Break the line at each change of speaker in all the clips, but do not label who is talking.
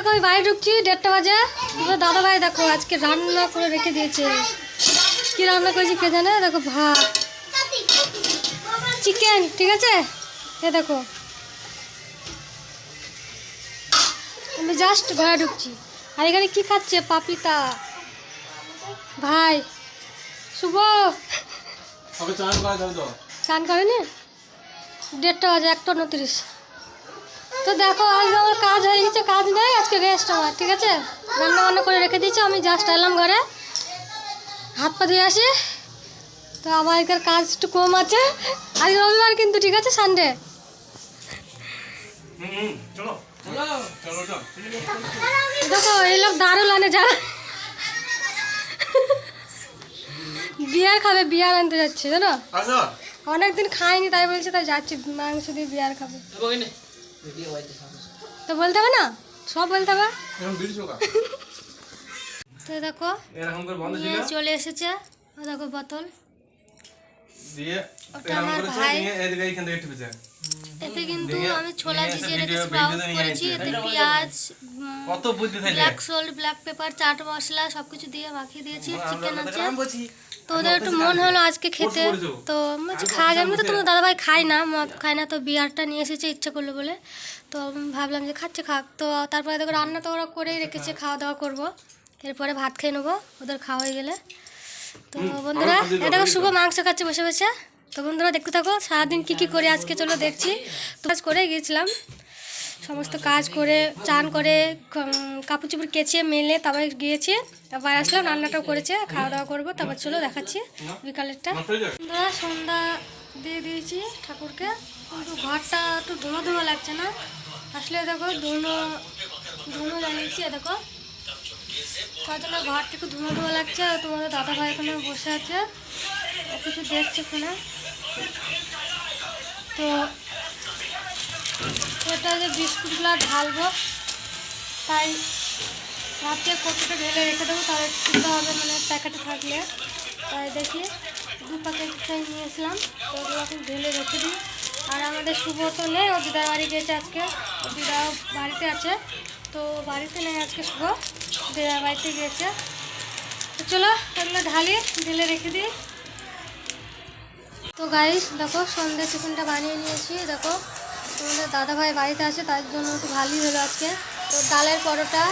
দেখো আমি বাড়ি ঢুকছি 1:30 বাজে। দাদা ভাই দেখো আজকে রান্না করে রেখে দিয়েছে। কি রান্না করেছি কে জানে। দেখো ভাত, চিকেন, ঠিক আছে। এ দেখো আমি জাস্ট ঘরে ঢুকছি। আর এখানে কি খাচ্ছে? পাপিতা ভাই শুভ চান করেনি। 1:30 বাজে, 1:29। তো দেখো আজকে আমার কাজ হয়ে গেছে, কাজ নেই আজকে, রেস্ট আমার, ঠিক আছে। রান্না বান্না করে রেখে দিয়েছি, আমি জাস্ট এলাম ঘরে, হাত পা ধুয়ে আসি। তো আমার এখানে কাজ একটু কম আছে, আজকে রবিবার কিন্তু, ঠিক আছে, সানডে। দেখো এই লোক দারুল আনে যা বিয়ার খাবে, বিয়ার আনতে যাচ্ছে জানো। অনেকদিন খাইনি তাই বলছে, তাই যাচ্ছি মাংস দিয়ে বিয়ার খাবে। তো বলতে হবে না, সব বলতে হবে। তো দেখো চলে এসেছে, দেখো বোতল, ওটা আমার ভাই। এতে কিন্তু আমি ছোলা ভিজিয়ে রেখে স্প্রাউট করেছি, এতে পেঁয়াজ, black salt, black pepper, chaat masala সবকিছু দিয়ে মাখিয়ে দিয়েছি। চিকেন আছে, তো ওদের একটু মন হলো আজকে খেতে, তো খাওয়া যাবে। তো তোমার দাদাভাই খায় না, মদ খায় না, তো বিয়ারটা নিয়ে এসেছে ইচ্ছা করলো বলে, তো ভাবলাম যে খাচ্ছে খাক। তো তারপরে দেখো রান্না তো ওরা করেই রেখেছে, খাওয়া দাওয়া করবো, এরপরে ভাত খেয়ে নেবো ওদের খাওয়া হয়ে গেলে। তো বন্ধুরা এ দেখো শুভ মাংস খাচ্ছে বসে বসে। তো বন্ধুরা দেখতে থাকো সারাদিন কী কী করে আজকে, চলো দেখছি। তো কাজ করে গিয়েছিলাম, সমস্ত কাজ করে চান করে কাপড় চোপড় কেচে মেলে তারপরে গিয়েছি, তারপর আসলাম, রান্নাটাও করেছে, খাওয়া দাওয়া করবো, তারপর চলো দেখাচ্ছি বিকালেরটা। বন্ধুরা সন্ধ্যা দিয়ে দিয়েছি ঠাকুরকে, কিন্তু ঘরটা একটু ধুলো ধুলো লাগছে না। আসলে দেখো ধুলো ধুলো জ্বালিয়েছি, দেখো হয়তো না ঘরটা একটু ধুলো ধুলো লাগছে। তোমাদের দাদা ভাই এখানে বসে আছে, ও কিছু দেখছে এখানে। তো এটা যে বিস্কুটগুলো ঢালবো, তাই রাতে কতটা ঢেলে রেখে দেবো, তাহলে সুবিধা হবে, মানে প্যাকেটে থাকলে। তাই দেখি 2 প্যাকেটটাই নিয়েছিলাম, তো ওগুলো এখন ঢেলে রেখে দিই। আর আমাদের শুভ তো নেই, ও দিদার বাড়ি গিয়েছে আজকে, ও দিদা বাড়িতে আছে, তো বাড়িতে নেই আজকে শুভ, দিদার বাড়িতে গিয়েছে। তো চলো এগুলো ঢালি, ঢেলে রেখে দিই। তো গাইস দেখো সন্ধ্যে টিফিনটা বানিয়ে নিয়েছি। দেখো তোমাদের দাদাভাই বাড়িতে আছে, তার জন্য একটু ভালোই হলো আজকে। তো ডালের পরোটা,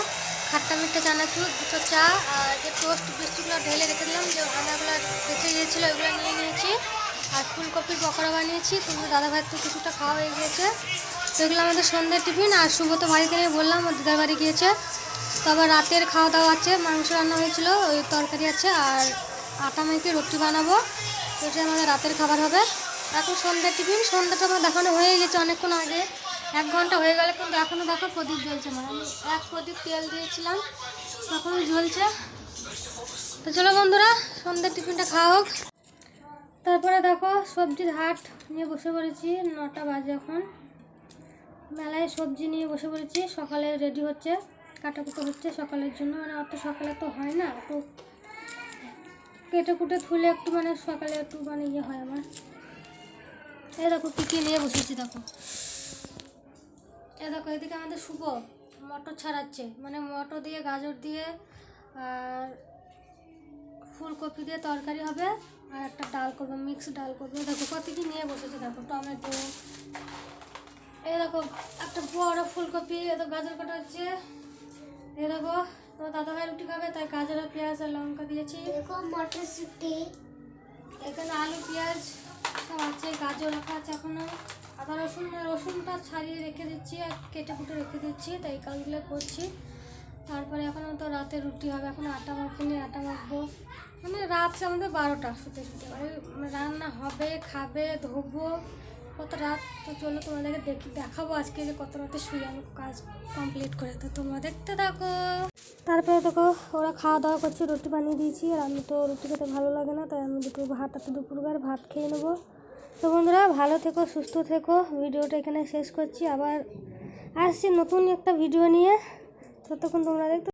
খাট্টা মিঠা চানাচুর, 2টো চা, আর যে টোস্ট বিস্কুটগুলো ঢেলে রেখে দিলাম, যে আনাগুলো বেঁচে গিয়েছিলো ওগুলো নিয়ে নিয়েছি। আর ফুলকপির পকোড়া বানিয়েছি, তোমাদের দাদাভাইয়ের তো কিছুটা খাওয়া হয়ে গিয়েছে। তো এগুলো আমাদের সন্ধ্যের টিফিন। আর শুভ তো বাড়িতে নিয়ে বললাম, ওর দিদার বাড়ি গিয়েছে। তো আবার রাতের খাওয়া দাওয়া আছে, মাংস রান্না হয়েছিল, ওই তরকারি আছে, আর আটা মেখে রুটি বানাবো, এটা আমাদের রাতের খাবার হবে। এখন সন্ধ্যার টিফিন, সন্ধ্যাটা আমার দেখানো হয়ে গেছে অনেকক্ষণ আগে, 1 ঘন্টা হয়ে গেলে, কিন্তু এখনও দেখো প্রদীপ জ্বলছে না। আমি 1 প্রদীপ তেল দিয়েছিলাম, তখনই জ্বলছে। তো চলো বন্ধুরা সন্ধ্যার টিফিনটা খাওয়া হোক। তারপরে দেখো সবজির হাট নিয়ে বসে পড়েছি, 9টা বাজে এখন, মেলায় সবজি নিয়ে বসে পড়েছি। সকালে রেডি হচ্ছে, কাটাকুটো হচ্ছে সকালের জন্য, মানে অত সকালে তো হয় না, একটু কেটে কুটে ধুলে একটু মানে সকালে একটু মানে ইয়ে হয় আমার। এই দেখো কী কী নিয়ে বসেছি, দেখো এই দেখো এদিকে আমাদের শুভ মটর ছাড়াচ্ছে, মানে মটর দিয়ে, গাজর দিয়ে, আর ফুলকপি দিয়ে তরকারি হবে, আর একটা ডাল করবো, মিক্স ডাল করবো। দেখো কত কী নিয়ে বসেছে, দেখো টমেটো, এই দেখো একটা বড় ফুলকপি, এত গাজর কাটা হচ্ছে। এই দেখো তোমার দাদাভাই রুটি খাবে, তাই গাজর আর পেঁয়াজ আর লঙ্কা দিয়েছি। মটরশুঁটি, এখানে আলু পেঁয়াজ সব আছে, গাজর রাখা আছে এখনো, আদা রসুন, রসুনটা ছাড়িয়ে রেখে দিচ্ছি আর কেটে কুটে রেখে দিচ্ছি, তাই কাজগুলো করছি। তারপরে এখনও তো রাতে রুটি হবে, এখন আটা মাখিনি, আটা মাখবো, মানে রাত আমাদের 12টা শুতে শুতে, মানে রান্না হবে, খাবে, ধোবো, কত রাত। তো চলো তোমাদেরকে দেখাবো আজকে যে কত রাতে শুয়ে আমি কাজ কমপ্লিট করে। তো তোমরা দেখতে থাকো। তারপরে দেখো ওরা খাওয়া দাওয়া করছে, রুটি বানিয়ে দিয়েছি, আর আমি তো রুটি খেতে ভালো লাগে না, তাই আমি দুটো ভাত, একটা দুপুরকার ভাত খেয়ে নেবো। তো বন্ধুরা ভালো থেকো, সুস্থ থেকো, ভিডিওটা এখানে শেষ করছি, আবার আসছি নতুন একটা ভিডিও নিয়ে, ততক্ষণ তোমরা দেখতে